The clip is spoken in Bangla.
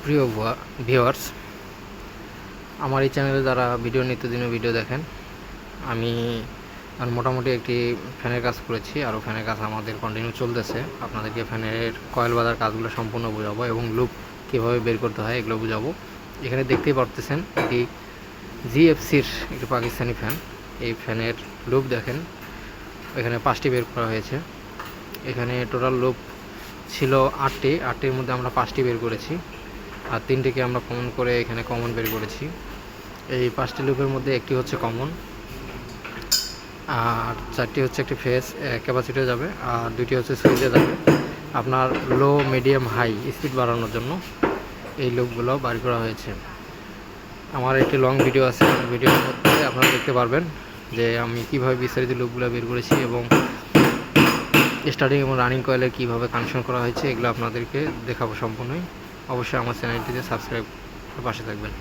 সুপ্রিয় ভিউয়ার্স, আমার এই চ্যানেলে যারা নিত্যদিনের ভিডিও দেখেন, আমি মোটামুটি একটি ফ্যানের কাজ করেছি। আরও ফ্যানের কাজ আমাদের কন্টিনিউ চলতেছে। আপনাদেরকে ফ্যানের কয়েল বাঁধার কাজগুলো সম্পূর্ণ বোঝাবো এবং লুপ কীভাবে বের করতে হয় এগুলো বোঝাবো। এখানে দেখতেই পারতেছেন এটি জিএফসির একটি পাকিস্তানি ফ্যান। এই ফ্যানের লুপ দেখেন, এখানে 5টি বের করা হয়েছে। এখানে টোটাল লুপ ছিল 8টির মধ্যে আমরা 5টি বের করেছি, আর 3টিকে আমরা কমন করে এখানে কমন বের করেছি। এই 5টি লুপের মধ্যে একটি হচ্ছে কমন, আর 4টি হচ্ছে একটি ফেস ক্যাপাসিটি যাবে, আর 2টি হচ্ছে সুইচে যাবে। আপনার লো মিডিয়াম হাই স্পিড বাড়ানোর জন্য এই লুপগুলো বার করা হয়েছে। আমার একটি লং ভিডিও আছে, ভিডিওর মধ্যে আপনারা দেখতে পারবেন যে আমি কীভাবে বিস্তারিত লুপগুলো বের করেছি এবং স্টার্টিং এবং রানিং কয়েলের কীভাবে কানেকশন করা হয়েছে এগুলো আপনাদেরকে দেখাবো সম্পূর্ণই। অবশ্যই আমার চ্যানেলটিতে সাবস্ক্রাইব করে পাশে থাকবেন।